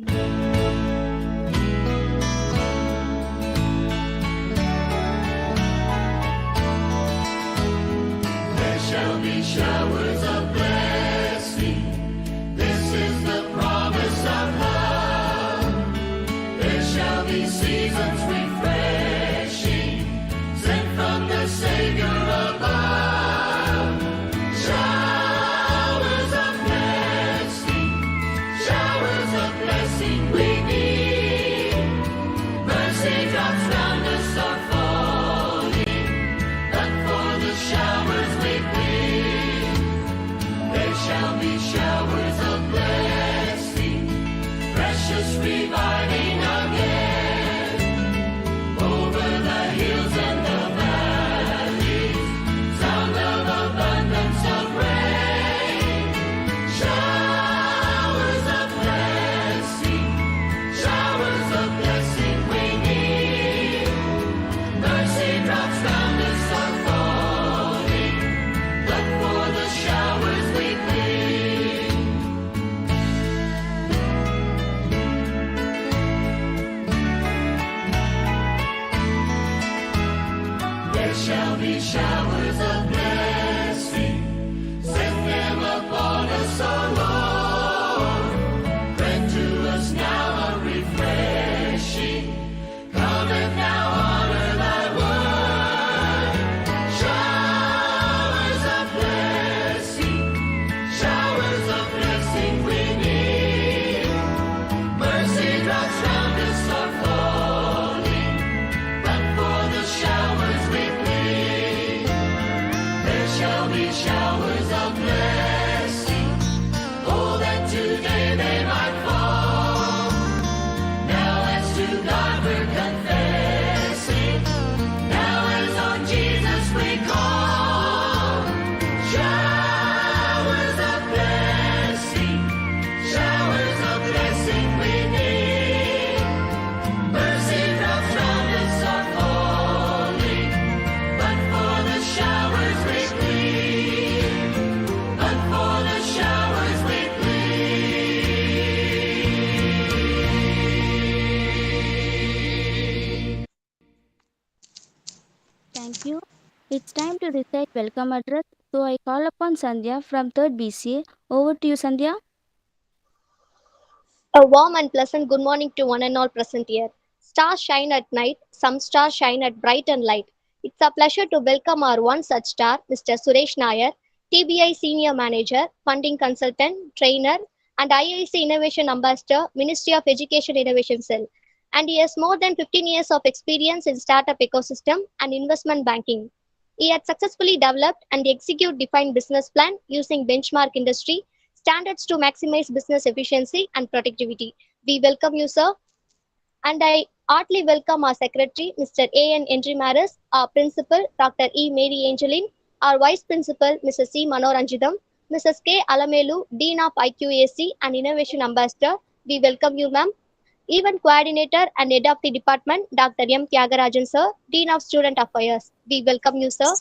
There shall be showers of blessing. This is the promise of love. There shall be seasons refreshing, sent from the Savior above. Showers of blessing, showers of blessing we need. Mercy drops round us are falling, but for the showers we plead. There shall be showers of blessing, precious reviving again, over the hills and the valleys, sound of abundance of rain. Showers of blessing we need. Mercy drops round us are falling, but for the showers we plead. There shall be showers of blessing, send them upon us, our Lord. Grant to us now a refreshing, come and now honor thy word. Showers of blessing we need. Mercy drops round us are falling, but for the showers we plead. There shall be showers of blessing, oh, that today they might fall. Now as to God we're confessing, now as on Jesus we call. Showers of blessing we need. Mercy drops round us are falling, but for the showers we plead. But for the showers we plead. Thank you. It's time to recite welcome address. So I call upon Sandhya from 3rd BCA. Over to you, Sandhya. A warm and pleasant good morning to one and all present here. Stars shine at night, some stars shine at bright and light. It's a pleasure to welcome our one such star, Mr.Suresh Nair, TBI Senior Manager, Funding Consultant, Trainer, and IIC Innovation Ambassador, Ministry of Education Innovation Cell. And he has more than 15 years of experience in startup ecosystem and investment banking. He had successfully developed and execute defined business plan using benchmark industry standards to maximize business efficiency and productivity. We welcome you, sir. And I heartily welcome our Secretary, Mr.A.N.Henry Maris, our Principal, Dr. E. Mary Angeline, our Vice Principal, Mrs. C. Manoranjidam, Mrs. K. Alamelu, Dean of IQAC and Innovation Ambassador. We welcome you, ma'am. Event Coordinator and Head of the Department, Dr. M. Tyagarajan, sir, Dean of Student Affairs. We welcome you, sir.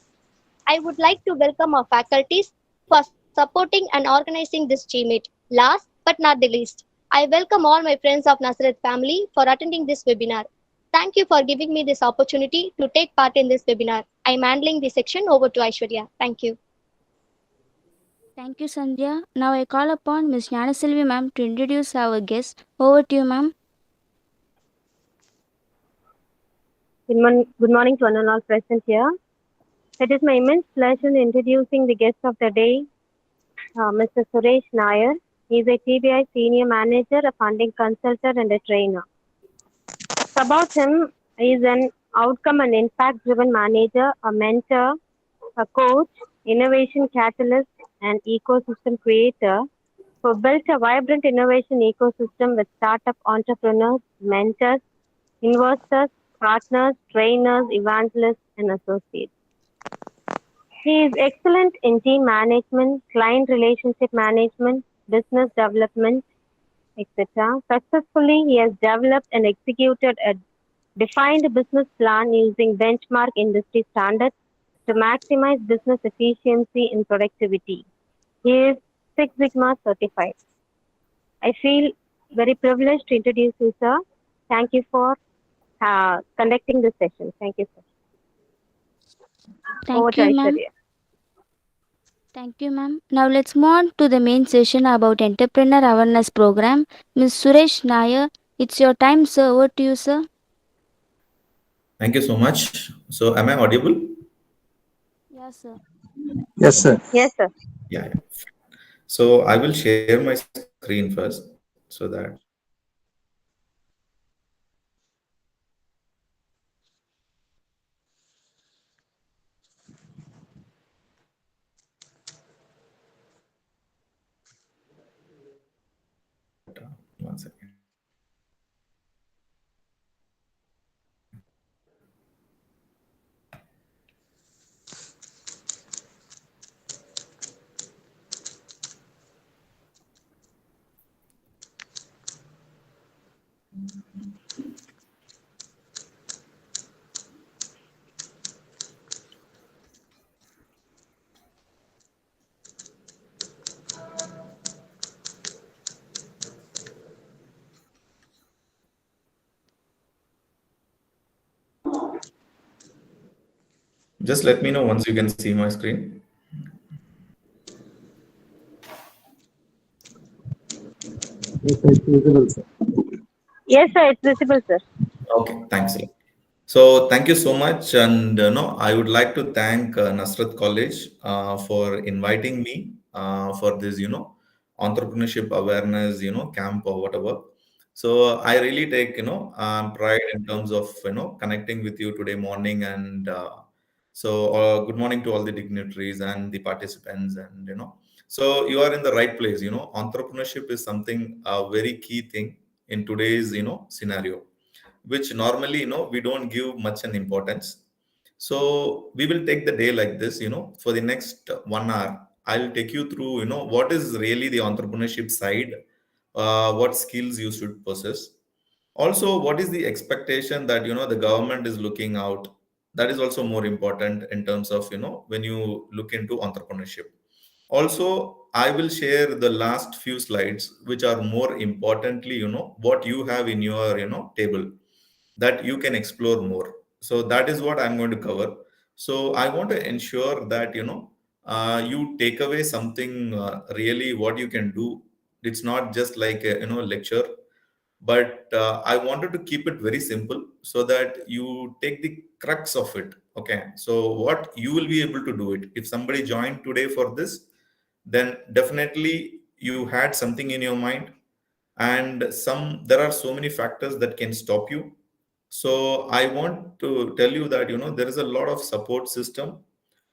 I would like to welcome our faculties for supporting and organizing this GMET. Last but not the least, I welcome all my friends of Nazareth family for attending this webinar. Thank you for giving me this opportunity to take part in this webinar. I am handling the section over to Aishwarya. Thank you. Thank you, Sandhya. Now I call upon Ms. Gnanaselvi ma'am to introduce our guest. Over to you, ma'am. Good morning to one and all present here. It is my immense pleasure in introducing the guest of the day, Mr. Suresh Nair. He is a TBI Senior Manager, a Funding Consultant and a Trainer. About him, he is an outcome and impact-driven manager, a mentor, a coach, innovation catalyst, and ecosystem creator who built a vibrant innovation ecosystem with startup entrepreneurs, mentors, investors, partners, trainers, evangelists, and associates. He is excellent in team management, client relationship management, business development, etc. Successfully, he has developed and executed a defined business plan using benchmark industry standards to maximize business efficiency and productivity. He is Six Sigma certified. I feel Very privileged to introduce you, sir. Thank you for conducting this session. Thank you, sir. Over Thank to you, ma'am. Aishwarya. Thank you, ma'am. Now let's move on to the main session about entrepreneur awareness program. Ms. Suresh Nair, it's your time, sir. Over to you, sir. Thank you so much. So, am I audible? Yes, sir. Yes, sir. Yes, sir. Yeah. Yeah. So, I will share my screen first so that one second. Just let me know once you can see my screen. Yes, sir, it's visible, sir. Yes, sir. It's visible, sir. Okay, thanks. So thank you so much, and no, I would like to thank Nazareth College for inviting me for this, entrepreneurship awareness, camp or whatever. So I really take, pride in terms of, connecting with you today morning, and good morning to all the dignitaries and the participants, and so you are in the right place. Entrepreneurship is something a very key thing in today's, scenario, which normally we don't give much an importance. So we will take the day like this. For the next 1 hour I'll take you through what is really the entrepreneurship side, what skills you should possess, also what is the expectation that the government is looking out. That is also more important in terms of when you look into entrepreneurship. Also, I will share the last few slides which are more importantly what you have in your table that you can explore more. So that is what I'm going to cover. So I want to ensure that you take away something really what you can do. It's not just like a lecture, but I wanted to keep it very simple so that you take the crux of it. Okay, so what you will be able to do it. If somebody joined today for this, then definitely you had something in your mind, and there are so many factors that can stop you. So I want to tell you that there is a lot of support system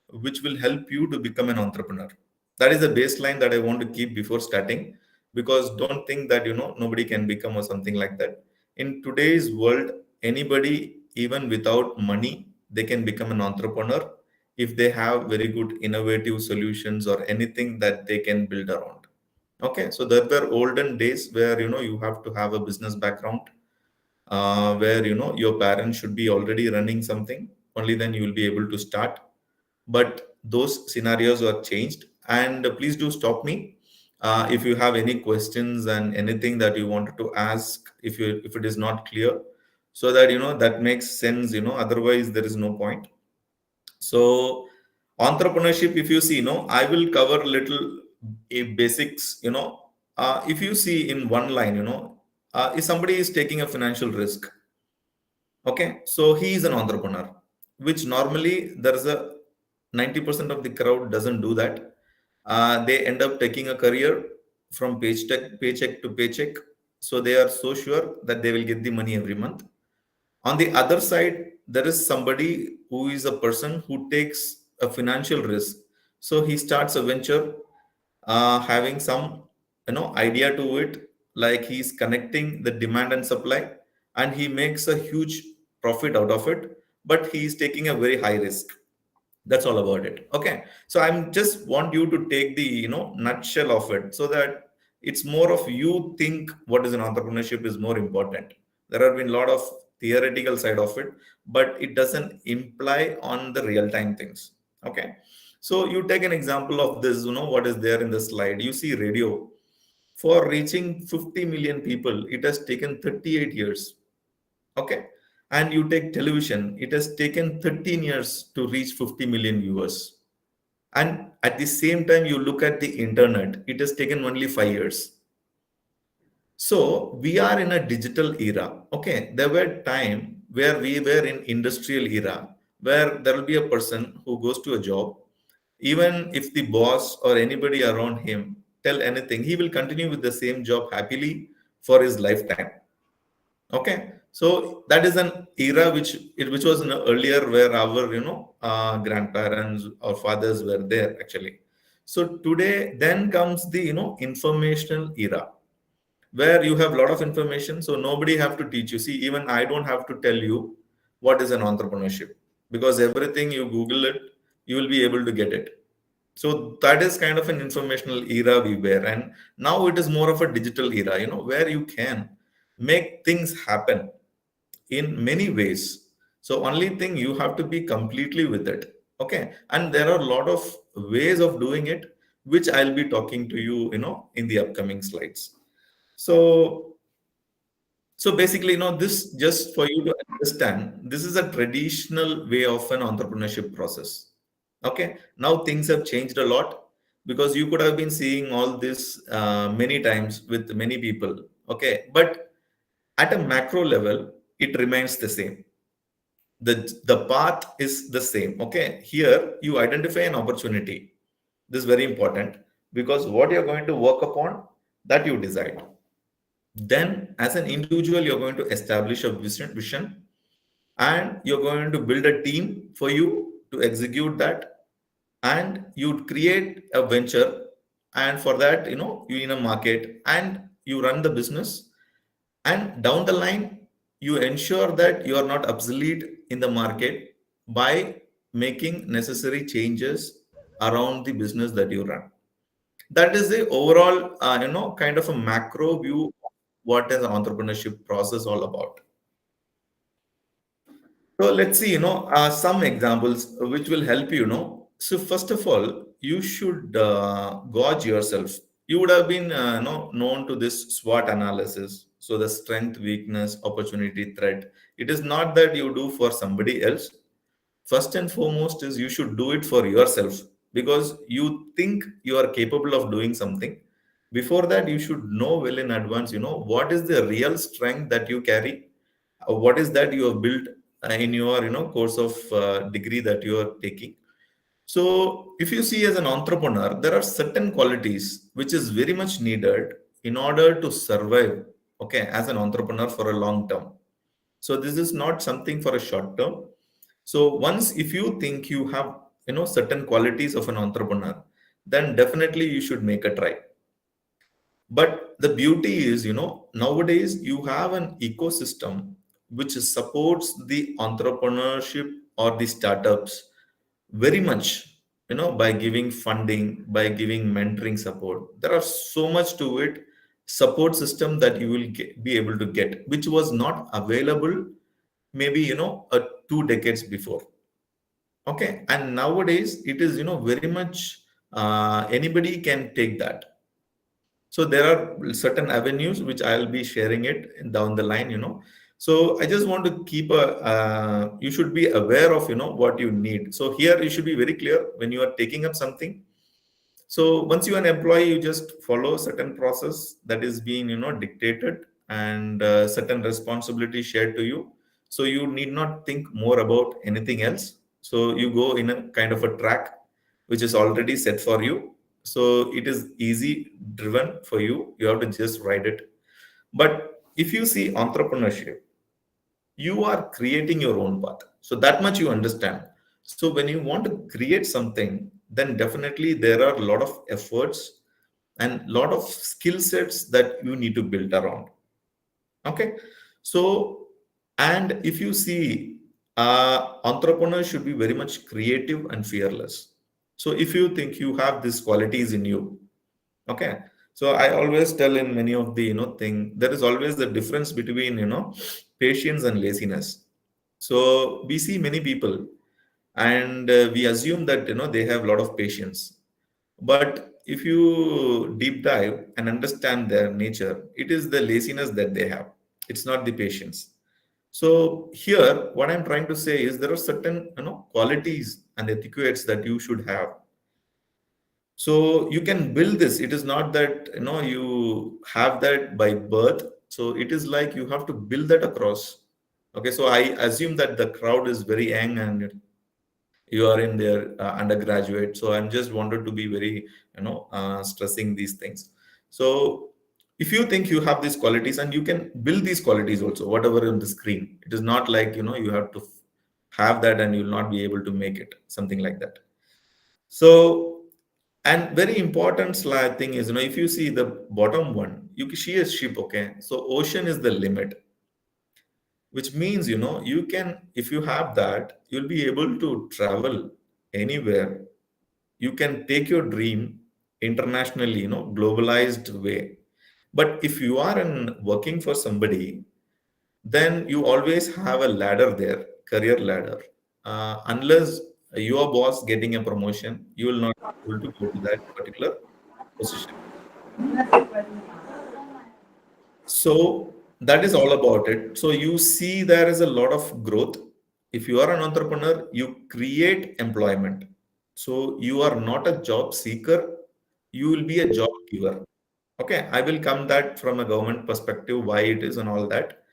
which will help you to become an entrepreneur. That is the baseline that I want to keep before starting, because don't think that nobody can become or something like that. In today's world, anybody, even without money, they can become an entrepreneur if they have very good innovative solutions or anything that they can build around. Okay, so there were olden days where you have to have a business background, where your parents should be already running something. Only then you will be able to start. But those scenarios are changed, and please do stop me if you have any questions and anything that you wanted to ask, if it is not clear, so that that makes sense. Otherwise there is no point. So entrepreneurship, if you see, I will cover little basics. If you see in one line, if somebody is taking a financial risk, okay, so he is an entrepreneur, which normally there is a 90% of the crowd doesn't do that. They end up taking a career from paycheck to paycheck. So they are so sure that they will get the money every month. On the other side, there is somebody who is a person who takes a financial risk. So he starts a venture, having some idea to it, like he's connecting the demand and supply, and he makes a huge profit out of it, but he is taking a very high risk. That's all about it. Okay, so I'm just want you to take the nutshell of it, so that it's more of you think what is an entrepreneurship is more important. There have been a lot of theoretical side of it, but it doesn't imply on the real time things. Okay, so you take an example of this, what is there in the slide. You see radio. For reaching 50 million people, it has taken 38 years. Okay. And you take television, it has taken 13 years to reach 50 million viewers. And at the same time, you look at the internet, it has taken only 5 years. So we are in a digital era. Okay. There were time where we were in industrial era, where there will be a person who goes to a job, even if the boss or anybody around him tell anything, he will continue with the same job happily for his lifetime. Okay, so that is an era which was earlier, where our grandparents or fathers were there actually. So today then comes the informational era, where you have a lot of information, so nobody have to teach you. See, even I don't have to tell you what is an entrepreneurship, because everything you Google it, you will be able to get it. So that is kind of an informational era we were, and now it is more of a digital era, where you can make things happen in many ways. So only thing, you have to be completely with it. Okay, and there are a lot of ways of doing it, which I'll be talking to you, in the upcoming slides. So basically, this just for you to understand, this is a traditional way of an entrepreneurship process. Okay, now things have changed a lot, because you could have been seeing all this many times with many people. Okay, but at a macro level, it remains the same. The path is the same. Okay, here you identify an opportunity. This is very important, because what you're going to work upon, that you decide. Then, as an individual, you're going to establish a vision, and you're going to build a team for you to execute that, and you create a venture, and for that, you in a market, and you run the business, and down the line, you ensure that you are not obsolete in the market by making necessary changes around the business that you run. That is the overall kind of a macro view of what is the entrepreneurship process all about. So let's see, some examples which will help you. So first of all, you should gauge yourself. You would have been known to this SWOT analysis. So the strength, weakness, opportunity, threat. It is not that you do for somebody else. First and foremost is you should do it for yourself, because you think you are capable of doing something. Before that, you should know well in advance, what is the real strength that you carry, what is that you have built in your course of degree that you are taking. So if you see, as an entrepreneur, there are certain qualities which is very much needed in order to survive, okay, as an entrepreneur for a long term. So this is not something for a short term. So once, if you think you have certain qualities of an entrepreneur, then definitely you should make a try. But the beauty is, nowadays you have an ecosystem which supports the entrepreneurship or the startups very much, by giving funding, by giving mentoring support. There are so much to it, support system that you will be able to get, which was not available maybe, 2 decades before. Okay. And nowadays it is, very much anybody can take that. So there are certain avenues which I'll be sharing it down the line. So I just want to keep you should be aware of, what you need. So here you should be very clear when you are taking up something. So once you are an employee, you just follow certain process that is being, dictated, and certain responsibility shared to you. So you need not think more about anything else. So you go in a kind of a track which is already set for you. So it is easy driven for you. You have to just ride it. But if you see entrepreneurship, you are creating your own path. So that much you understand. So when you want to create something, then definitely there are a lot of efforts and lot of skill sets that you need to build around. Okay. So, and if you see, entrepreneurs should be very much creative and fearless. So if you think you have these qualities in you, okay. So I always tell in many of the thing, there is always the difference between patience and laziness. So we see many people, and we assume that they have a lot of patience. But if you deep dive and understand their nature, it is the laziness that they have. It's not the patience. So here, what I'm trying to say is there are certain qualities and etiquettes that you should have. So you can build this. It is not that you have that by birth. So it is like you have to build that across. Okay, so I assume that the crowd is very young and you are in their undergraduate. So I'm just wanted to be very stressing these things. So if you think you have these qualities, and you can build these qualities also, whatever on the screen, it is not like you have to have that and you'll not be able to make it, something like that. So, and very important thing is, if you see the bottom one, you can see a ship. Okay, so ocean is the limit, which means you can, if you have that, you'll be able to travel anywhere. You can take your dream internationally, globalized way. But if you are in working for somebody, then you always have a ladder there, career ladder. Unless your boss getting a promotion, you will not be able to go to that particular position. So that is all about it. So you see there is a lot of growth. If you are an entrepreneur, you create employment. So you are not a job seeker, you will be a job giver. Okay, I will come that from a government perspective, why it is and all that.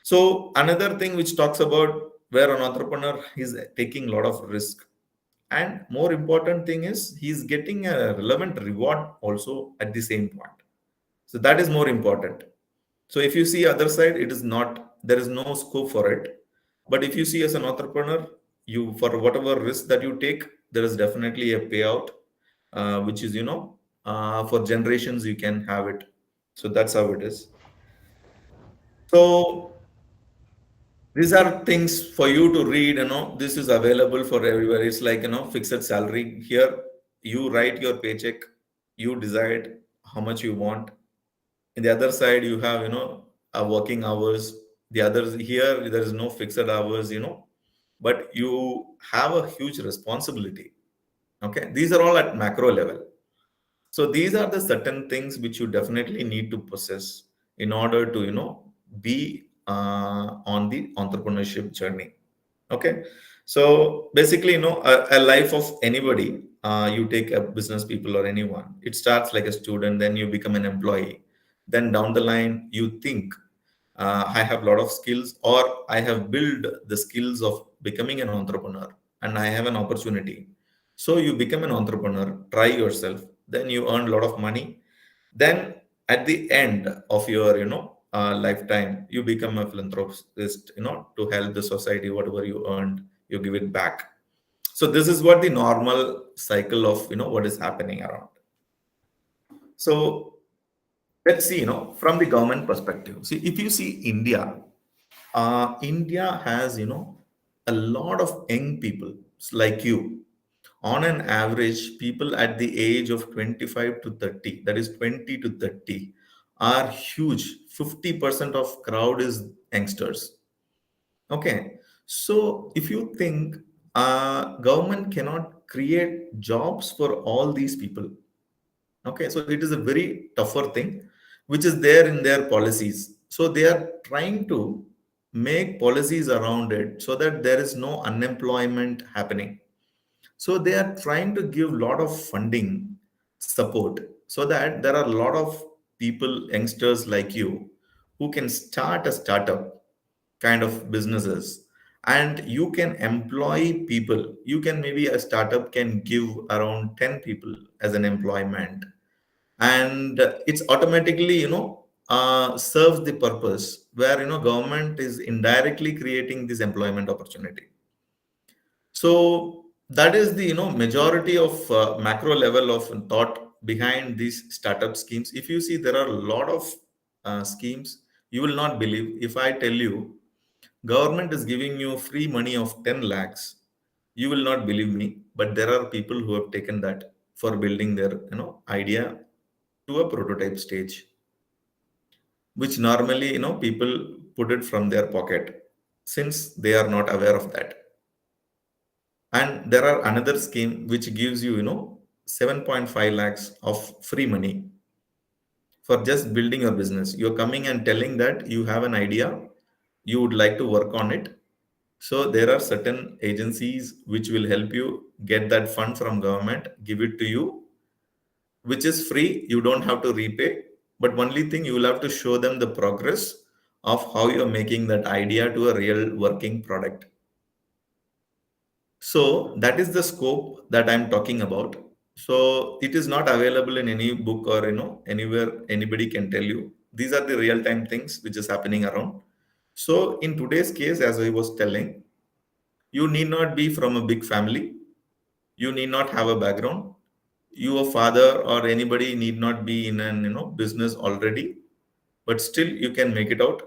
So another thing which talks about where an entrepreneur is taking a lot of risk. And more important thing is he's getting a relevant reward also at the same point. So that is more important. So if you see other side, it is not, there is no scope for it. But if you see as an entrepreneur, you, for whatever risk that you take, there is definitely a payout, which is for generations you can have it. So that's how it is. So these are things for you to read. This is available for everywhere. It's like fixed salary. Here you write your paycheck, you decide how much you want. In the other side you have working hours. The others, here there is no fixed hours, but you have a huge responsibility. Okay, these are all at macro level. So these are the certain things which you definitely need to possess in order to be on the entrepreneurship journey. Okay, so basically a life of anybody, you take a business people or anyone, it starts like a student, then you become an employee, then down the line you think, I have a lot of skills, or I have built the skills of becoming an entrepreneur, and I have an opportunity. So you become an entrepreneur, try yourself, then you earn a lot of money. Then at the end of your lifetime, you become a philanthropist, to help the society. Whatever you earned, you give it back. So this is what the normal cycle of what is happening around. So let's see, from the government perspective. See, if you see India, India has, a lot of young people like you. On an average, people at the age of 25 to 30, that is 20 to 30, are huge. 50% of crowd is youngsters. Okay. So if you think government cannot create jobs for all these people, okay, so it is a very tougher thing, which is there in their policies. So they are trying to make policies around it so that there is no unemployment happening. So they are trying to give a lot of funding support so that there are a lot of people, youngsters like you, who can start a startup kind of businesses, and you can employ people. You can, maybe a startup can give around 10 people as an employment, and it's automatically serves the purpose where government is indirectly creating this employment opportunity. So that is the majority of macro level of thought behind these startup schemes. If you see, there are a lot of schemes. You will not believe if I tell you government is giving you free money of 10 lakhs. You will not believe me, but there are people who have taken that for building their idea to a prototype stage, which normally people put it from their pocket since they are not aware of that. And there are another scheme which gives you 7.5 lakhs of free money for just building your business. You're coming and telling that you have an idea, you would like to work on it. So there are certain agencies which will help you get that fund from government, give it to you, which is free. You don't have to repay. But only thing, you will have to show them the progress of how you're making that idea to a real working product. So that is the scope that I'm talking about. So it is not available in any book or anywhere anybody can tell you. These are the real time things which is happening around. So in today's case, as I was telling, you need not be from a big family. You need not have a background. Your father or anybody need not be in an business already, but still you can make it out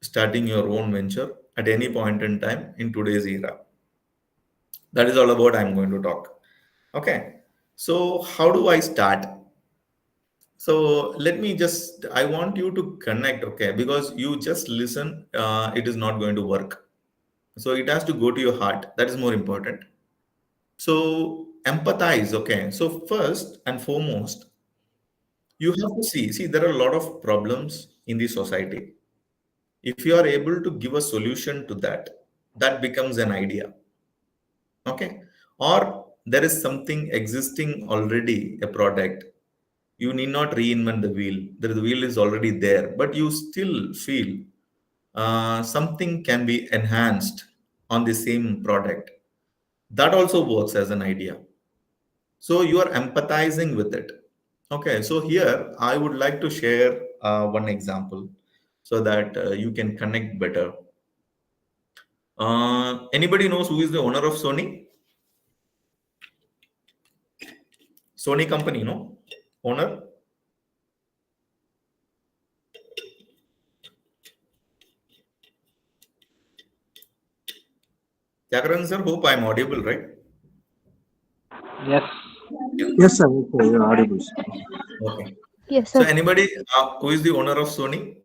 starting your own venture at any point in time in today's era. That is all about I'm going to talk. Okay. So how do I start? So let me just, I want you to connect, okay? Because you just listen, it is not going to work. So it has to go to your heart. That is more important. So empathize, okay? So first and foremost, you have to see, there are a lot of problems in the society. If you are able to give a solution to that, that becomes an idea, okay? Or there is something existing already, a product. You need not reinvent the wheel. The wheel is already there, but you still feel something can be enhanced on the same product. That also works as an idea. So you are empathizing with it. Okay, so here I would like to share one example so that you can connect better. Anybody knows who is the owner of Sony? Sony company, no? Owner? Jagaran sir, hope I'm audible, right? Yes. Yes, sir. Okay, you're audible, sir. Okay. Yes, So sir. anybody who is the owner of Sony?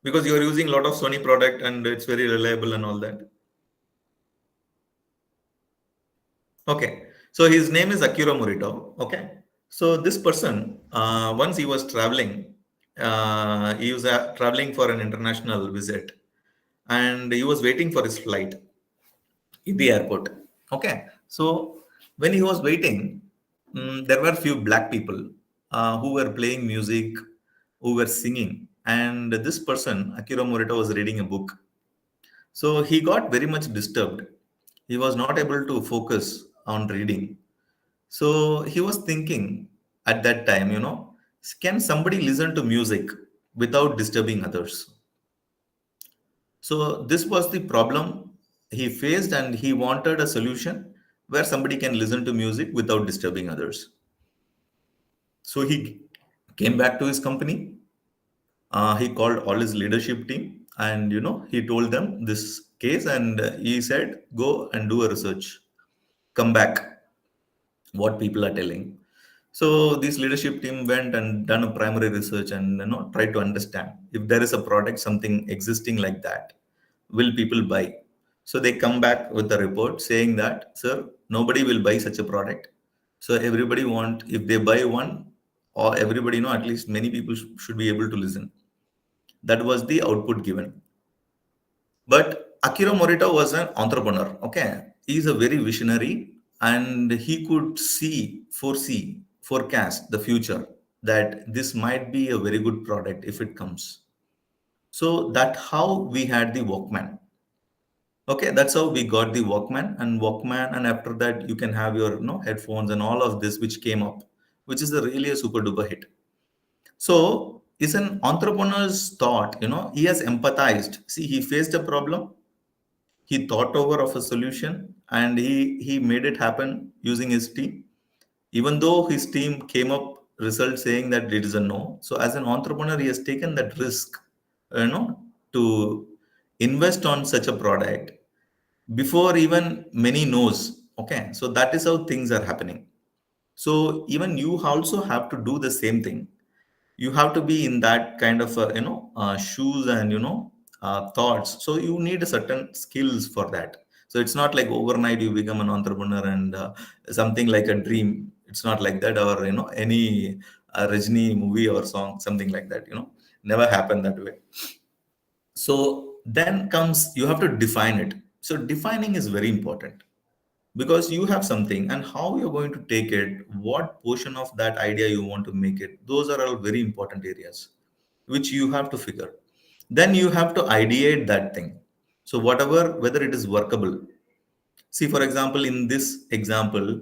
Because you are using a lot of Sony product and it's very reliable and all that. Okay. So his name is Akira Morito. Okay. So this person, once he was traveling, he was traveling for an international visit, and he was waiting for his flight in the airport. Okay. So when he was waiting, there were few black people who were playing music, who were singing, and this person, Akira Morita, was reading a book. So he got very much disturbed. He was not able to focus on reading. So he was thinking at that time, can somebody listen to music without disturbing others? So this was the problem he faced, and he wanted a solution where somebody can listen to music without disturbing others. So he came back to his company. He called all his leadership team, and he told them this case, and he said, "Go and do a research. Come back. What people are telling." So this leadership team went and done a primary research and tried to understand if there is a product, something existing like that, will people buy? So they come back with a report saying that, sir, nobody will buy such a product. So everybody want, if they buy one, or everybody at least many people should be able to listen. That was the output given. But Akira Morita was an entrepreneur. Okay, he's a very visionary, and he could forecast the future that this might be a very good product if it comes. So that how we had the Walkman. Okay, that's how we got the Walkman, and after that you can have your headphones and all of this which came up, which is a really a super duper hit. So is an entrepreneur's thought, he has empathized. See, he faced a problem, he thought over of a solution, and he made it happen using his team. Even though his team came up result saying that it is a no. So as an entrepreneur, he has taken that risk, to invest on such a product before even many knows. Okay, so that is how things are happening. So even you also have to do the same thing. You have to be in that kind of shoes and thoughts. So you need a certain skills for that. So it's not like overnight you become an entrepreneur and something like a dream. It's not like that, or any Rajni movie or song, something like that. Never happened that way. So then comes, you have to define it. So defining is very important, because you have something and how you're going to take it, what portion of that idea you want to make it. Those are all very important areas which you have to figure. Then you have to ideate that thing. So whatever, whether it is workable. See, for example, in this example,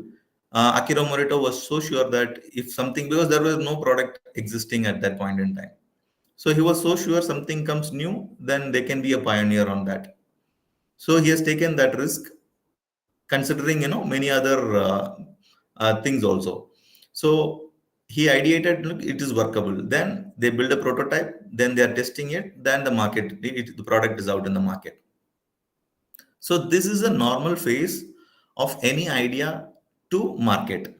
Akira Morita was so sure that if something, because there was no product existing at that point in time. So he was so sure something comes new, then they can be a pioneer on that. So he has taken that risk, considering many other things also. So he ideated, look, it is workable. Then they build a prototype. Then they are testing it. Then the market, the product is out in the market. So this is a normal phase of any idea to market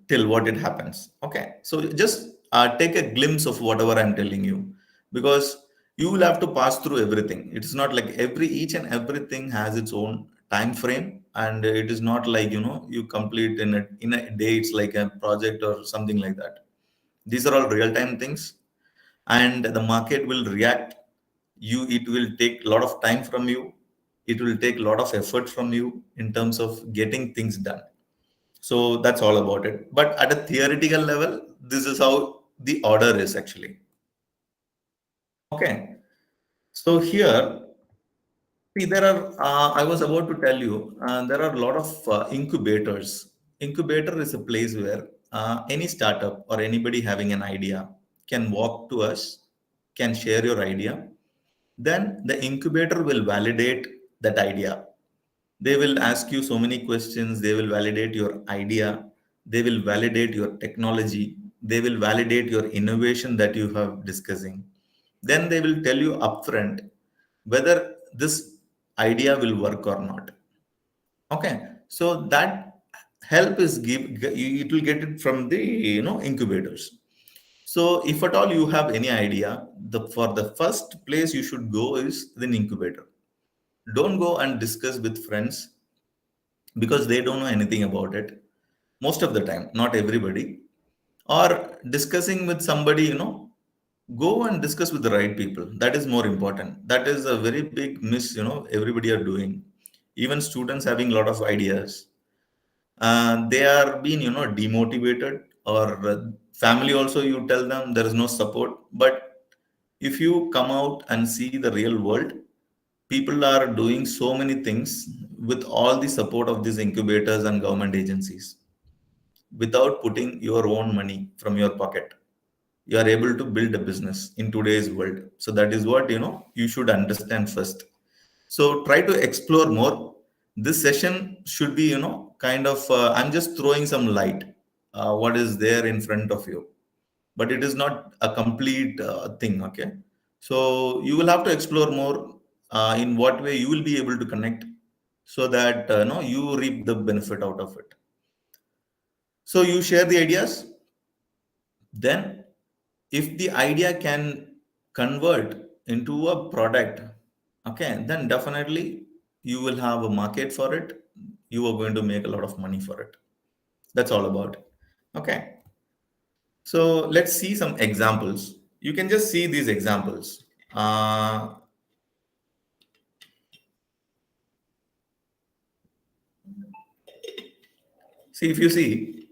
till what it happens. Okay, so just take a glimpse of whatever I'm telling you, because you will have to pass through everything. It's not like each and everything has its own time frame, and it is not like you complete in a day. It's like a project or something like that. These are all real time things, and the market will react. It will take a lot of time from you. It will take a lot of effort from you in terms of getting things done. So that's all about it. But at a theoretical level, this is how the order is actually. Okay. So here, see, I was about to tell you, there are a lot of incubators. Incubator is a place where any startup or anybody having an idea can walk to us, can share your idea. Then the incubator will validate that idea. They will ask you so many questions. They will validate your idea. They will validate your technology. They will validate your innovation that you have discussing. Then they will tell you upfront whether this idea will work or not. Okay, so that help is it will get it from the incubators. So if at all you have any idea, for the first place you should go is the incubator. Don't go and discuss with friends, because they don't know anything about it most of the time, not everybody. Or discussing with somebody, go and discuss with the right people. That is more important. That is a very big miss, everybody are doing. Even students having a lot of ideas, they are being demotivated, or family also, you tell them there is no support. But if you come out and see the real world, people are doing so many things with all the support of these incubators and government agencies, without putting your own money from your pocket. You are able to build a business in today's world. So that is what you should understand first. So try to explore more. This session should be kind of I'm just throwing some light, what is there in front of you, but it is not a complete thing. Okay, so you will have to explore more, in what way you will be able to connect, so that no, you reap the benefit out of it. So you share the ideas. Then if the idea can convert into a product, okay, then definitely you will have a market for it. You are going to make a lot of money for it. That's all about it. Okay, so let's see some examples. You can just see these examples. See, if you see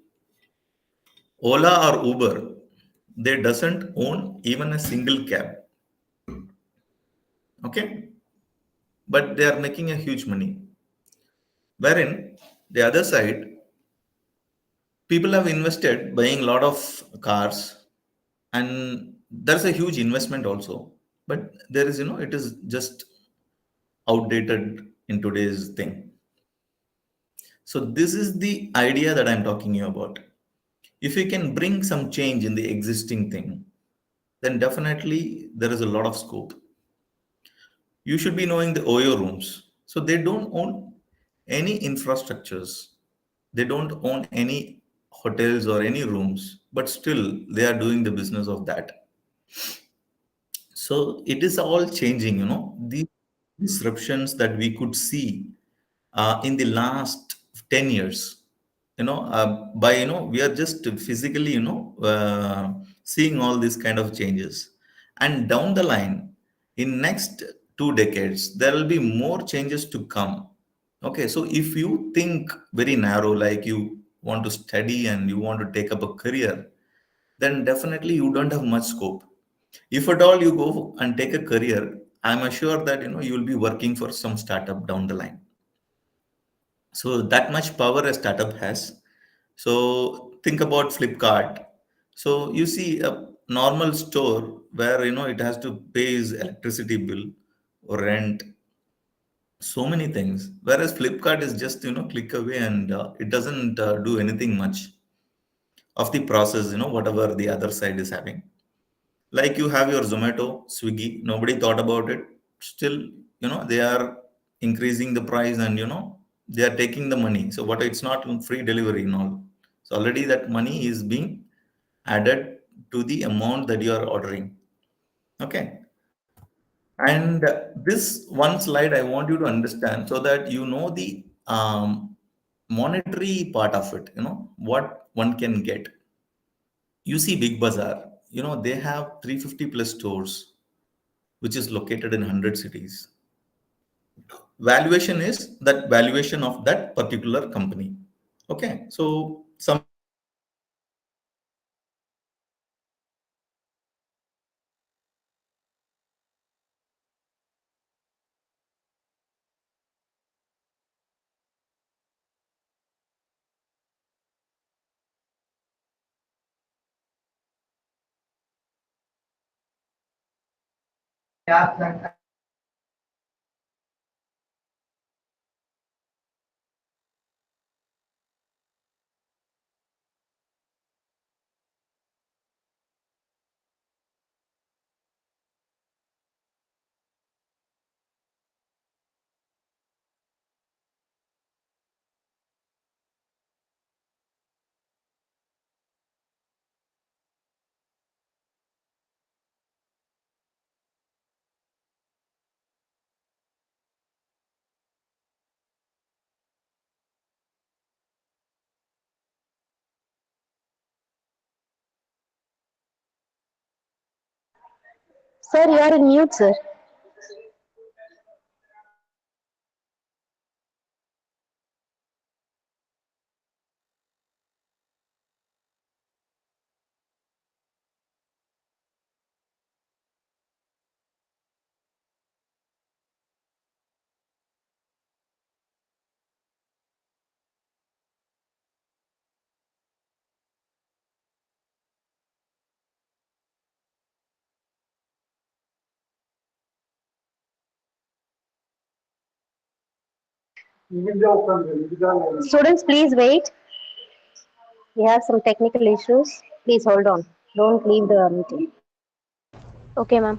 Ola or Uber, they doesn't own even a single cab. Okay, but they are making a huge money. Wherein the other side, people have invested buying a lot of cars, and there's a huge investment also. But there is, it is just outdated in today's thing. So this is the idea that I'm talking you about. If you can bring some change in the existing thing, then definitely there is a lot of scope. You should be knowing the Oyo rooms. So they don't own any infrastructures. They don't own any hotels or any rooms, but still they are doing the business of that. So it is all changing, the disruptions that we could see in the last 10 years. By we are just physically seeing all these kind of changes, and down the line in next 2 decades there will be more changes to come. Okay, so if you think very narrow, like you want to study and you want to take up a career, then definitely you don't have much scope. If at all you go and take a career, I'm assured that you will be working for some startup down the line. So that much power a startup has. So think about Flipkart. So you see a normal store where it has to pay his electricity bill or rent, so many things. Whereas Flipkart is just click away, and it doesn't do anything much of the process. Whatever the other side is having. Like you have your Zomato, Swiggy, nobody thought about it. Still they are increasing the price, and they are taking the money. So what, it's not free delivery and all. So already that money is being added to the amount that you are ordering. Okay. And this one slide I want you to understand, so that the monetary part of it, what one can get. You see Big Bazaar, they have 350 plus stores, which is located in 100 cities. Valuation is that valuation of that particular company. Okay, so somewhere in between, the valuation of that company is Sir, you are in mute, sir. Students, please wait. We have some technical issues. Please hold on. Don't leave the meeting. Okay, ma'am.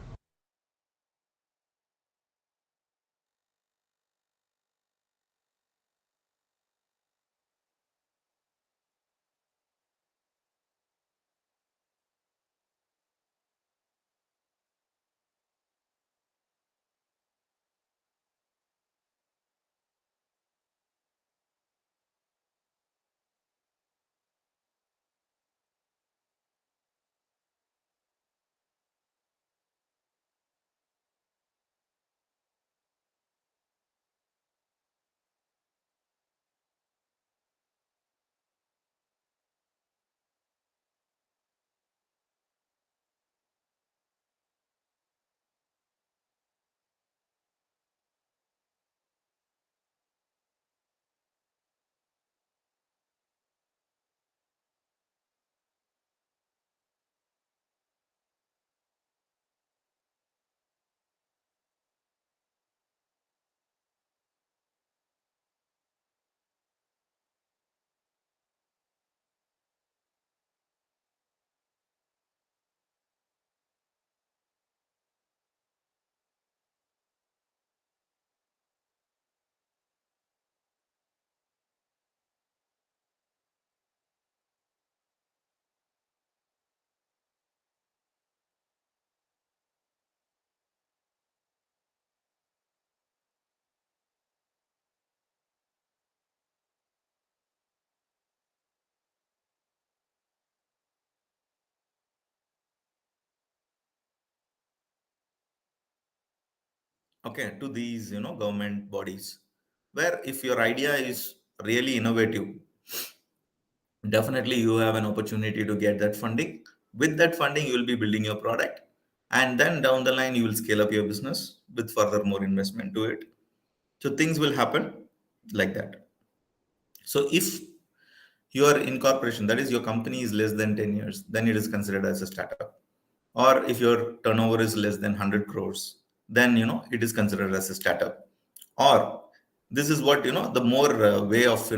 okay, to these, government bodies, where if your idea is really innovative, definitely you have an opportunity to get that funding. With that funding, you will be building your product, and then down the line, you will scale up your business with further more investment to it. So things will happen like that. So if your incorporation, that is your company, is less than 10 years, then it is considered as a startup. Or if your turnover is less than 100 crores, then it is considered as a startup. Or this is what the more way of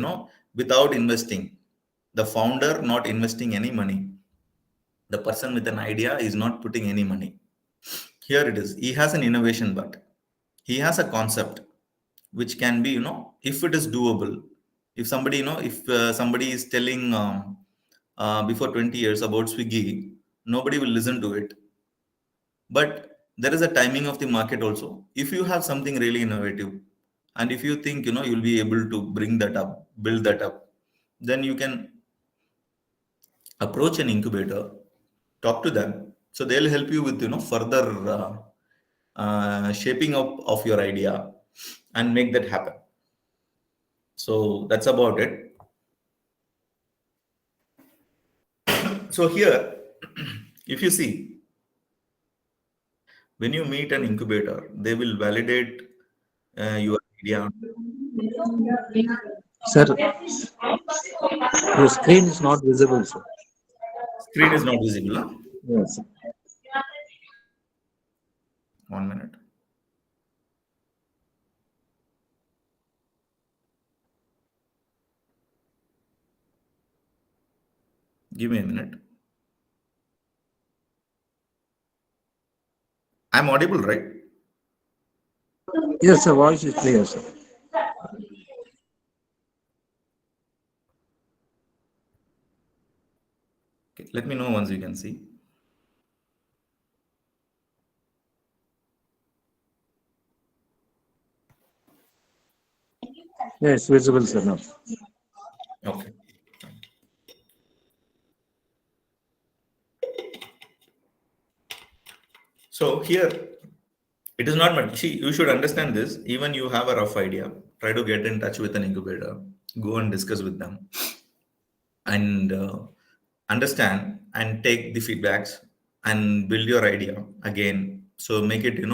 without investing, the founder not investing any money, the person with an idea is not putting any money. Here it is, he has an innovation, but he has a concept which can be, if it is doable. If somebody, if somebody is telling before 20 years about Swiggy, nobody will listen to it. But there is a timing of the market also. If you have something really innovative, and if you think you'll be able to bring that up, build that up, then you can approach an incubator, talk to them, so they'll help you with further shaping up of your idea and make that happen. So that's about it. So here, if you see, when you meet an incubator, they will validate your idea. Sir, your screen is not visible, sir. Screen is not visible, huh? Yes. 1 minute. Give me a minute. I'm audible, right? Yes, sir. Voice is clear, sir. Okay, let me know once you can see. Yes, visible, sir. Now. Okay. So here, it is not much. See, you should understand this. Even you have a rough idea, try to get in touch with an incubator, go and discuss with them, and understand and take the feedbacks and build your idea again. So make it,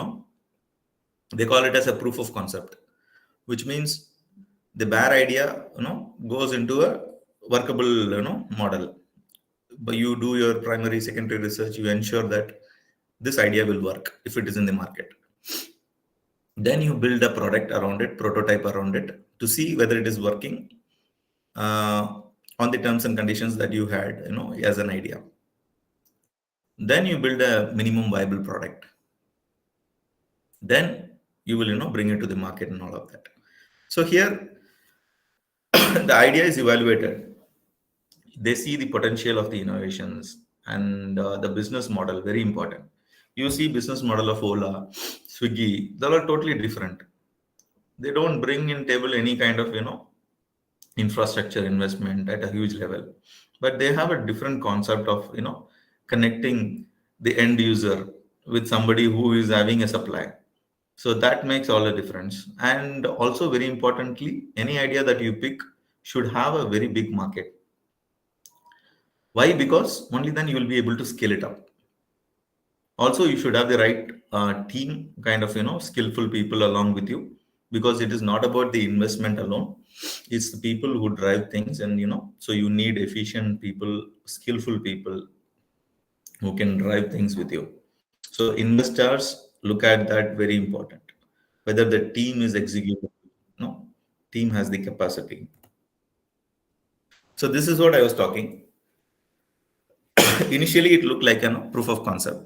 they call it as a proof of concept, which means the bare idea, goes into a workable, model. But you do your primary, secondary research, you ensure that this idea will work if it is in the market. Then you build a product around it, prototype around it, to see whether it is working uh, on the terms and conditions that you had, as an idea. Then you build a minimum viable product. Then you will, bring it to the market and all of that. So here, the idea is evaluated. They see the potential of the innovations and the business model, very important. You see business model of Ola, Swiggy, they are totally different. They don't bring in table any kind of infrastructure investment at a huge level, but they have a different concept of connecting the end user with somebody who is having a supply. So that makes all the difference. And also, very importantly, any idea that you pick should have a very big market. Why? Because only then you will be able to scale it up. Also, you should have the right team, kind of skillful people along with you, because it is not about the investment alone. It's the people who drive things, and so you need efficient people, skillful people who can drive things with you. So investors look at that, very important, whether the team is executing. No, team has the capacity. So this is what I was talking. Initially, it looked like a proof of concept.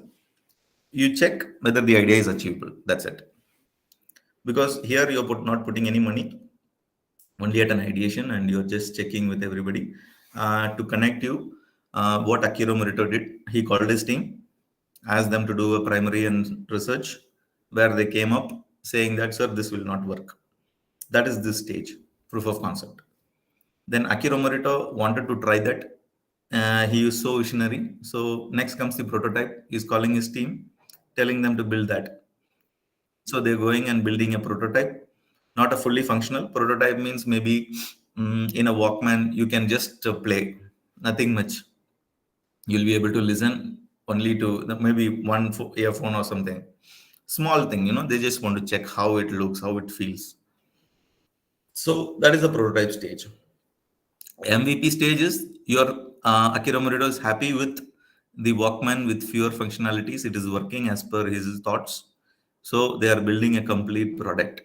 You check whether the idea is achievable. That's it. Because here you're not putting any money, only at an ideation, and you're just checking with everybody to connect you. What Akira Morito did, he called his team, asked them to do a primary and research, where they came up saying that, sir, this will not work. That is this stage, proof of concept. Then Akira Morito wanted to try that. He is so visionary. So next comes the prototype. He's calling his team, telling them to build that. So they're going and building a prototype, not a fully functional prototype. Means maybe in a Walkman you can just play, nothing much. You'll be able to listen only to maybe one earphone or something. Small thing, they just want to check how it looks, how it feels. So that is the prototype stage. MVP stage is your Akira Morito is happy with the Walkman with fewer functionalities. It is working as per his thoughts. So they are building a complete product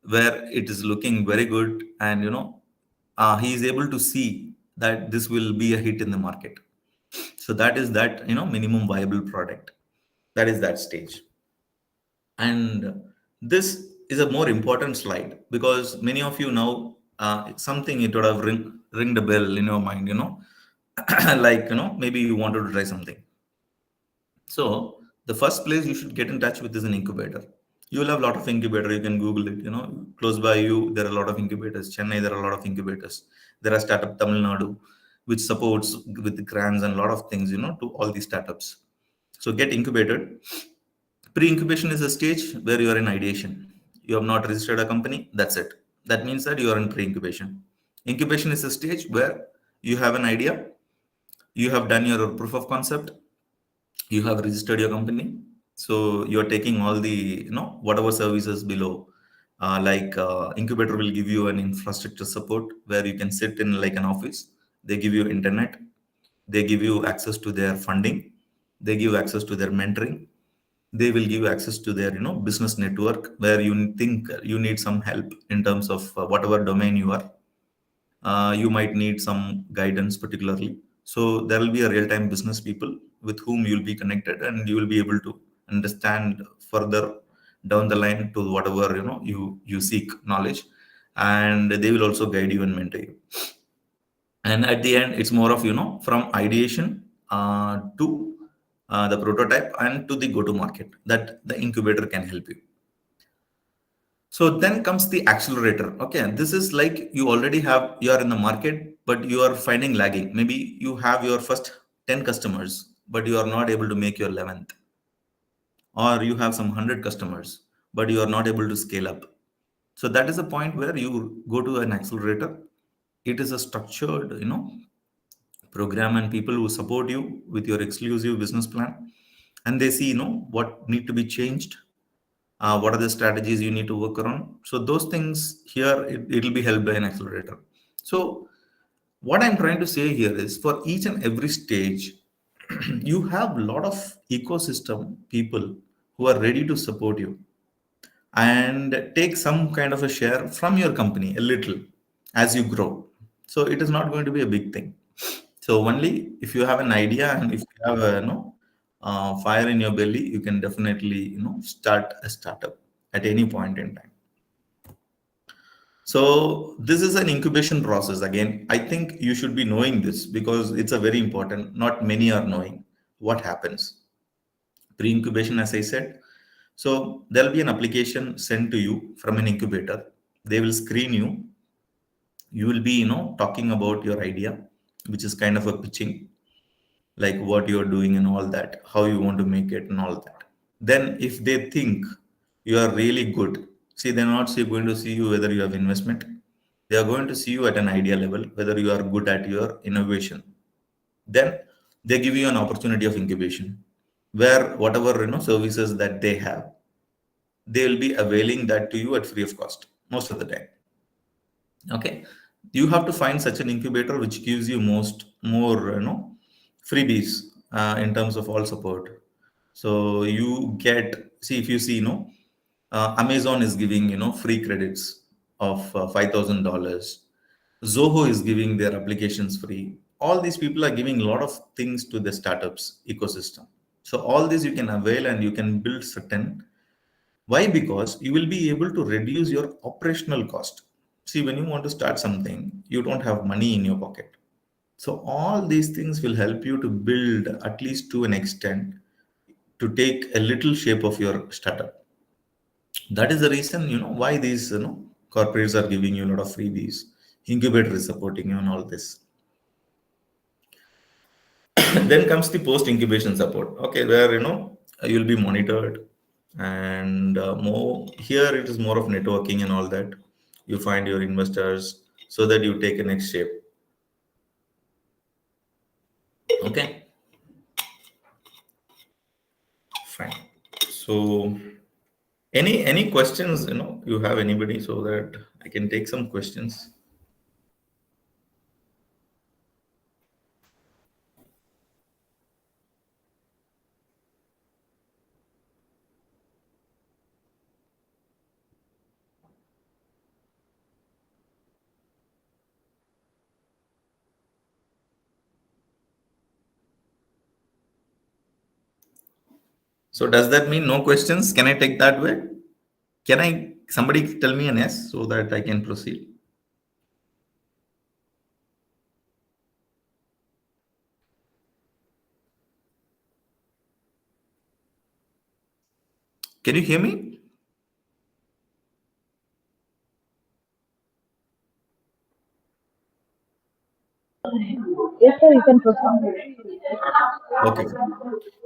where it is looking very good, and he is able to see that this will be a hit in the market. So that is that minimum viable product. That is that stage. And this is a more important slide because many of you now something it would have ringed a bell in your mind, like maybe you wanted to try something. So the first place you should get in touch with is an incubator. You will have a lot of incubator. You can Google it. Close by you there are a lot of incubators. Chennai there are a lot of incubators. There are startup Tamil Nadu, which supports with grants and a lot of things to all these startups. So get incubated. Pre-incubation is a stage where you are in ideation. You have not registered a company. That's it. That means that you are in pre-incubation. Incubation is a stage where you have an idea, you have done your proof of concept, you have registered your company. So you are taking all the whatever services below. Incubator will give you an infrastructure support where you can sit in like an office. They give you internet. They give you access to their funding. They give access to their mentoring. They will give access to their business network where you think you need some help in terms of whatever domain you are. You might need some guidance particularly. So there will be a real-time business people with whom you'll be connected, and you will be able to understand further down the line to whatever you seek knowledge, and they will also guide you and mentor you. And at the end it's more of from ideation to the prototype and to the go to market that the incubator can help you. So then comes the accelerator. Okay, this is like you are in the market, but you are finding lagging. Maybe you have your first 10 customers, but you are not able to make your 11th. Or you have some 100 customers, but you are not able to scale up. So that is a point where you go to an accelerator. It is a structured, program and people who support you with your exclusive business plan, and they see what need to be changed, what are the strategies you need to work around. So those things here it'll be helped by an accelerator. So what I'm trying to say here is for each and every stage you have a lot of ecosystem people who are ready to support you and take some kind of a share from your company a little as you grow. So it is not going to be a big thing. So only if you have an idea and if you have a fire in your belly, you can definitely start a startup at any point in time. So this is an incubation process. Again, I think you should be knowing this because it's a very important. Not many are knowing what happens pre-incubation, as I said. So there'll be an application sent to you from an incubator. They will screen you. You will be talking about your idea, which is kind of a pitching, like what you're doing and all that, how you want to make it and all that. Then if they think you are really good, see, they're not going to see you whether you have investment. They are going to see you at an idea level, whether you are good at your innovation. Then they give you an opportunity of incubation where whatever services that they have, they will be availing that to you at free of cost most of the time. Okay, you have to find such an incubator which gives you more freebies in terms of all support. So you get, see, if you see Amazon is giving free credits of $5,000. Zoho is giving their applications free. All these people are giving a lot of things to the startups ecosystem. So all this you can avail and you can build certain. Why? Because you will be able to reduce your operational cost. See, when you want to start something, you don't have money in your pocket. So all these things will help you to build, at least to an extent, to take a little shape of your startup. That is the reason, why these corporates are giving you a lot of freebies. Incubator is supporting you and all this. Then comes the post incubation support. Okay, where you'll be monitored. And more here, it is more of networking and all that. You find your investors so that you take a next step. Okay, fine. So any questions, you have anybody, so that I can take some questions. So does that mean no questions? Can I take that way? Can I somebody tell me an yes so that I can proceed? Can you hear me? Yes, sir, you can proceed. Okay.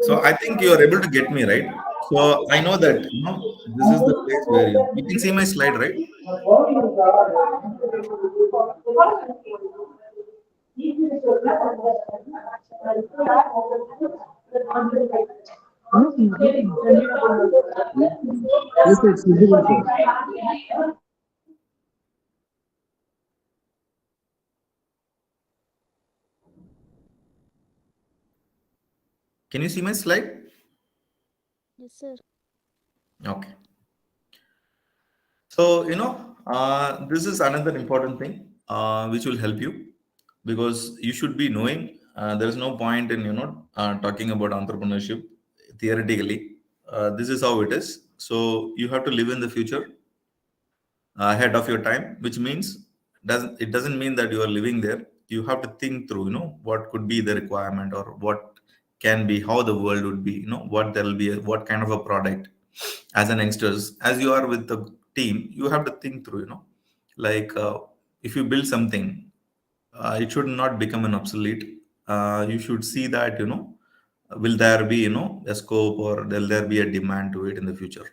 So I think you are able to get me right. So I know that this is the place where you can see my slide, right? Yes, sir, it's visible, sir. Can you see my slide? Yes, sir. Okay. So, this is another important thing which will help you, because you should be knowing there is no point in, talking about entrepreneurship theoretically. This is how it is. So, you have to live in the future ahead of your time, which means doesn't mean that you are living there. You have to think through, what could be the requirement, or what can be, how the world would be, what there will be, what kind of a product. As an youngsters, as you are with the team, you have to think through, like if you build something, it should not become an obsolete. You should see that, will there be, a scope, or will there be a demand to it in the future.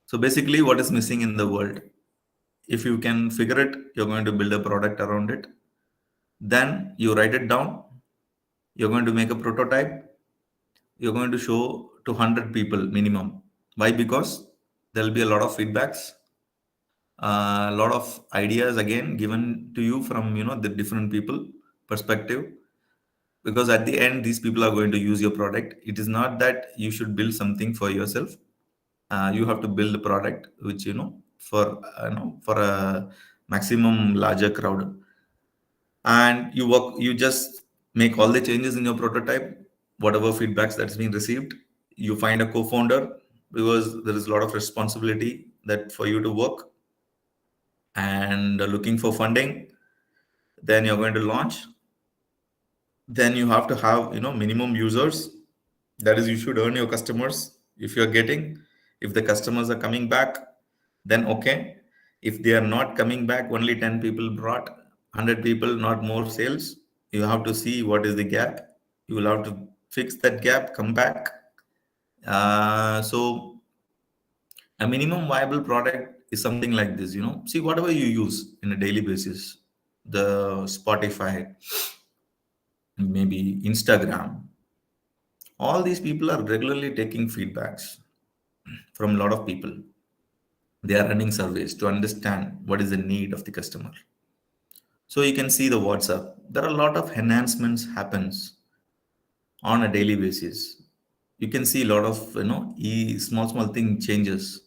So basically, what is missing in the world, if you can figure it, you're going to build a product around it. Then you write it down. You're going to make a prototype. You're going to show to 100 people minimum. Why? Because there'll be a lot of feedbacks, a lot of ideas again given to you from the different people perspective. Because at the end, these people are going to use your product. It is not that you should build something for yourself. You have to build a product which for for a maximum larger crowd. And you just make all the changes in your prototype, whatever feedbacks that's been received. You find a co-founder, because there is a lot of responsibility that for you to work, and looking for funding. Then you're going to launch. Then you have to have minimum users. That is, you should earn your customers. If you're getting, if the customers are coming back, then okay. If they are not coming back, only 10 people brought, 100 people, not more sales. You have to see what is the gap. You will have to fix that gap, come back. So a minimum viable product is something like this. See, whatever you use in a daily basis, the Spotify, maybe Instagram, all these people are regularly taking feedbacks from a lot of people. They are running surveys to understand what is the need of the customer. So you can see the WhatsApp, there are a lot of enhancements happens on a daily basis. You can see a lot of small small thing changes,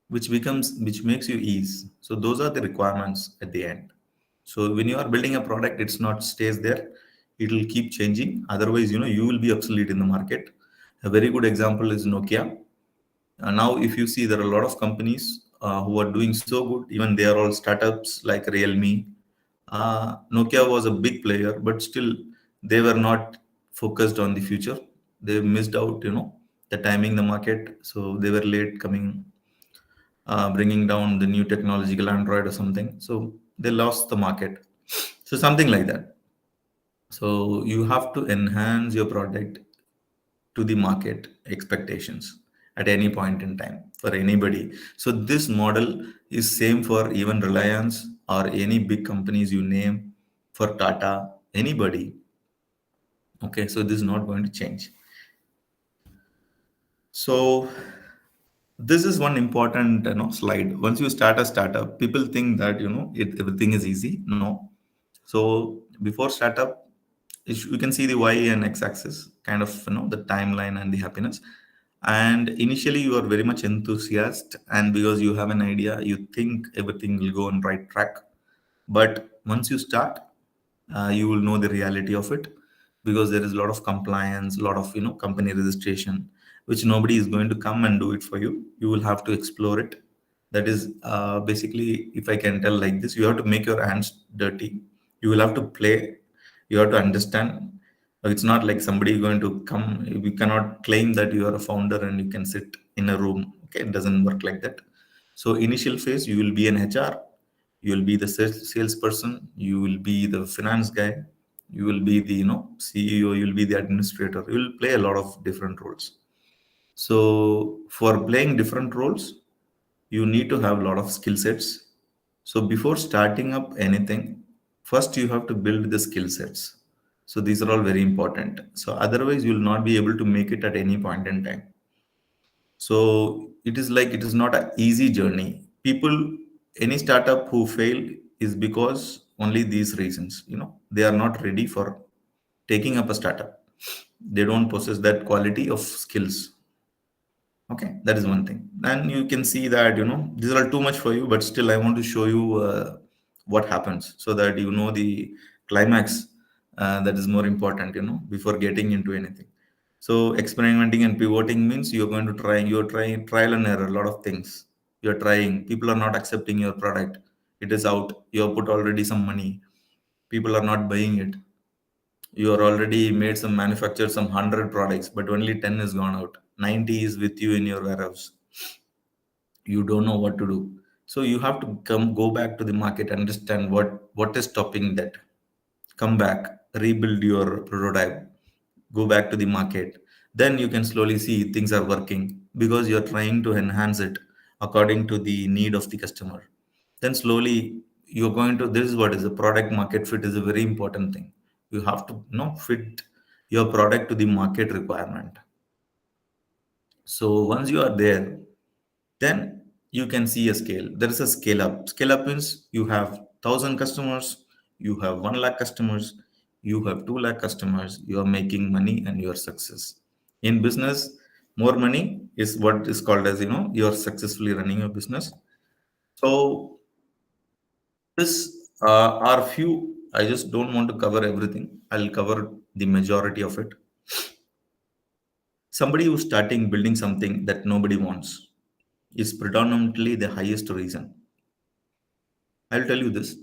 which makes you ease. So those are the requirements at the end. So when you are building a product, it's not stays there. It will keep changing. Otherwise, you will be obsolete in the market. A very good example is Nokia. Now, if you see, there are a lot of companies who are doing so good. Even they are all startups like Realme. Nokia was a big player, but still they were not focused on the future. They missed out, the timing, the market. So they were late coming, bringing down the new technological Android or something. So they lost the market. So something like that. So you have to enhance your product to the market expectations. at any point in time for anybody. So this model is same for even Reliance or any big companies you name, for Tata, anybody. Okay, so this is not going to change. So this is one important slide. Once you start a startup, people think that everything is easy. No. So before startup, you can see the y and x axis, kind of the timeline and the happiness. And initially you are very much enthusiastic, and because you have an idea, you think everything will go on right track. But once you start, you will know the reality of it, because there is a lot of compliance, a lot of company registration, which nobody is going to come and do it for you. You will have to explore it. That is basically, if I can tell like this, you have to make your hands dirty. You will have to play. You have to understand. It's not like somebody going to come. You cannot claim that you are a founder and you can sit in a room. Okay, it doesn't work like that. So initial phase, you will be an HR, you will be the salesperson, you will be the finance guy, you will be the CEO, you will be the administrator. You will play a lot of different roles. So for playing different roles, you need to have a lot of skill sets. So before starting up anything, first you have to build the skill sets. So these are all very important. So otherwise you will not be able to make it at any point in time. So it is like, it is not an easy journey. People, any startup who fail is because only these reasons. They are not ready for taking up a startup. They don't possess that quality of skills. Okay, that is one thing. And you can see that these are too much for you, but still I want to show you what happens, so that the climax, that is more important, before getting into anything. So experimenting and pivoting means you're trying trial and error, a lot of things. You're trying, people are not accepting your product. It is out, you have put already some money, people are not buying it. You are already made some manufacture some 100 products, but only 10 is gone out, 90 is with you in your warehouse. You don't know what to do. So you have to go back to the market, understand what is stopping that. Come back, rebuild your prototype, go back to the market. Then you can slowly see things are working, because you're trying to enhance it according to the need of the customer. Then slowly you're going to, this is what is the product market fit, is a very important thing. You have to fit your product to the market requirement. So once you are there, then you can see a scale. There is a scale up. Scale up means you have 1,000 customers, you have 1 lakh customers, you have 2 lakh customers, you are making money and you are success. In business, more money is what is called as, you are successfully running your business. So this are few, I just don't want to cover everything. I'll cover the majority of it. Somebody who's starting building something that nobody wants is predominantly the highest reason. I'll tell you this.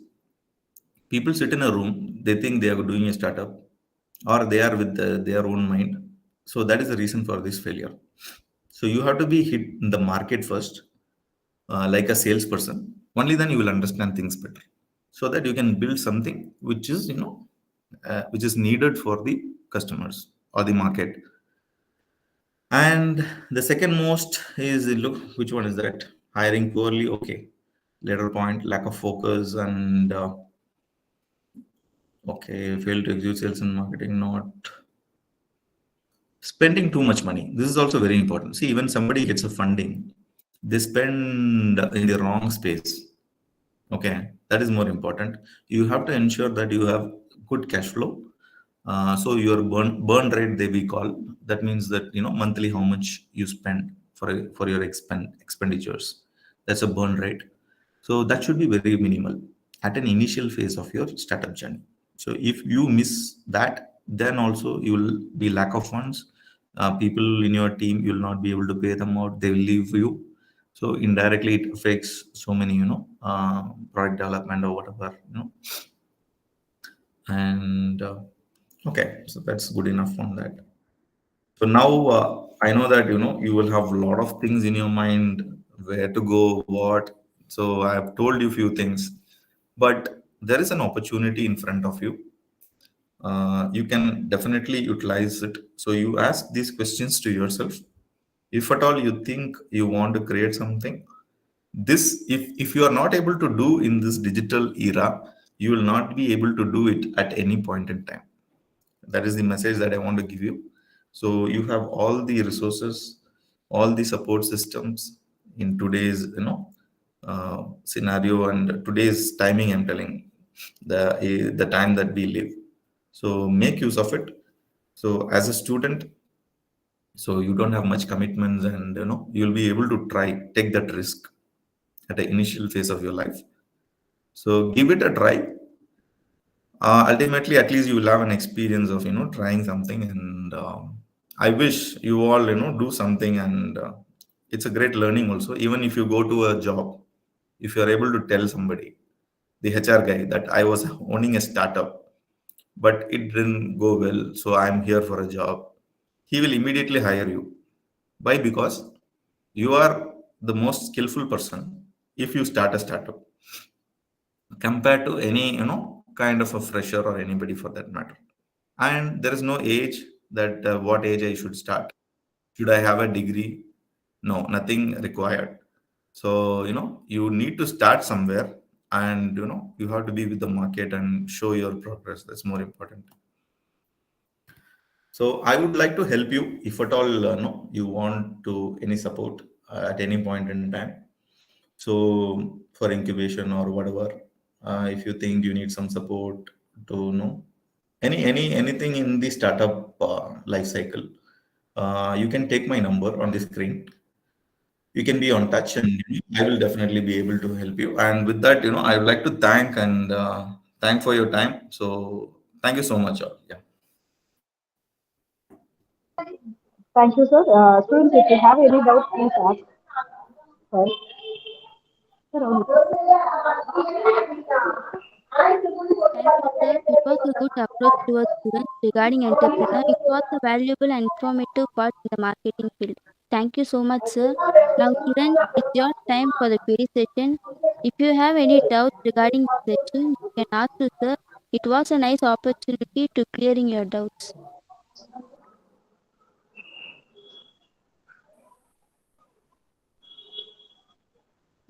People sit in a room, they think they are doing a startup, or they are with their own mind. So that is the reason for this failure. So you have to be hit in the market first, like a salesperson. Only then you will understand things better, so that you can build something which is, which is needed for the customers or the market. And the second most is, look, which one is that? Hiring poorly, okay. Later point, lack of focus, and okay, fail to execute sales and marketing, not spending too much money. This is also very important. See, when somebody gets a funding, they spend in the wrong space. Okay, that is more important. You have to ensure that you have good cash flow. So your burn rate, they we call, that means that monthly how much you spend for your expenditures. That's a burn rate. So that should be very minimal at an initial phase of your startup journey. So if you miss that, then also you will be lack of funds. People in your team, you will not be able to pay them out. They will leave you. So indirectly, it affects so many, product development or whatever, And okay, so that's good enough on that. So now I know that you will have a lot of things in your mind, where to go, what. So I have told you few things, but there is an opportunity in front of you. You can definitely utilize it. So you ask these questions to yourself. If at all you think you want to create something, this if you are not able to do in this digital era, you will not be able to do it at any point in time. That is the message that I want to give you. So you have all the resources, all the support systems in today's scenario and today's timing. I'm telling the time that we live. So make use of it. So as a student, so you don't have much commitments, and you'll be able to try take that risk at the initial phase of your life. So give it a try. Ultimately, at least you will have an experience of trying something, and I wish you all do something, and it's a great learning also. Even if you go to a job, if you are able to tell somebody, the HR guy, that I was owning a startup, but it didn't go well, so I'm here for a job, he will immediately hire you. Why? Because you are the most skillful person if you start a startup compared to any kind of a fresher or anybody for that matter. And there is no age that what age I should start. Should I have a degree? No, nothing required. So you need to start somewhere, and you have to be with the market and show your progress. That's more important. So I would like to help you if at all you want to any support at any point in time. So for incubation or whatever, if you think you need some support to anything in the startup life cycle, you can take my number on the screen. You can be on touch, and I will definitely be able to help you. And with that, I would like to thank for your time. So thank you so much all. Yeah. Thank you, sir. Students, if you have any doubts, please ask. Sir. Sir, Thank you, sir. It was a good approach towards students regarding entrepreneur. It was a valuable and informative part in the marketing field. Thank you so much, sir. Now, students, it's your time for the query session. If you have any doubts regarding the session, you can ask to sir. It was a nice opportunity to clearing your doubts.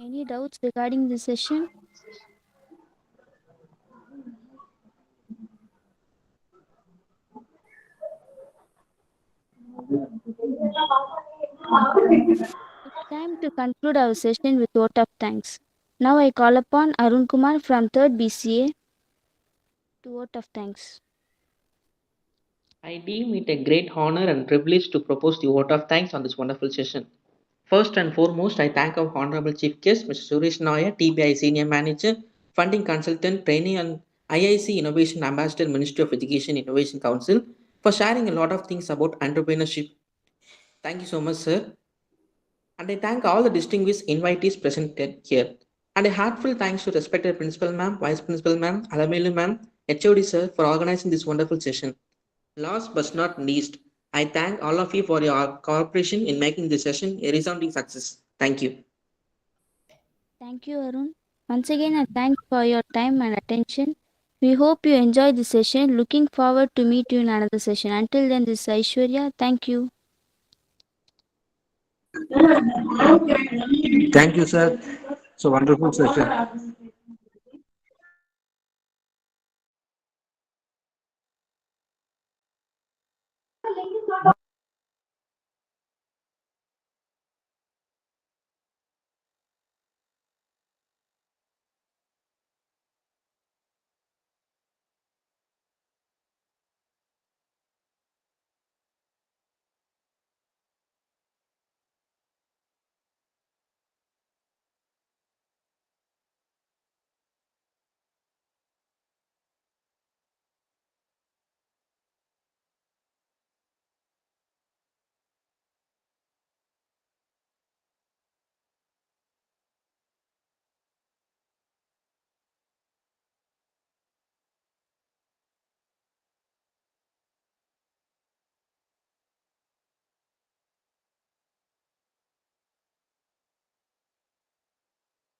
Any doubts regarding the session? It's time to conclude our session with vote of thanks. Now I call upon Arun Kumar from 3rd BCA to vote of thanks. I deem it a great honor and privilege to propose the vote of thanks on this wonderful session. First and foremost, I thank our Honorable Chief Guest, Mr. Suresh Nair, TBI Senior Manager, Funding Consultant, Trainee and IIC Innovation Ambassador, Ministry of Education Innovation Council, for sharing a lot of things about entrepreneurship. Thank you so much, sir. And I thank all the distinguished invitees present here. And a heartfelt thanks to respected Principal Ma'am, Vice Principal Ma'am, Alamelu Ma'am, HOD Sir for organizing this wonderful session. Last but not least, I thank all of you for your cooperation in making this session a resounding success. Thank you. Thank you, Arun. Once again, I thank for your time and attention. We hope you enjoyed the session. Looking forward to meet you in another session. Until then, this is Aishwarya. Thank you. Thank you, sir. It's a wonderful session.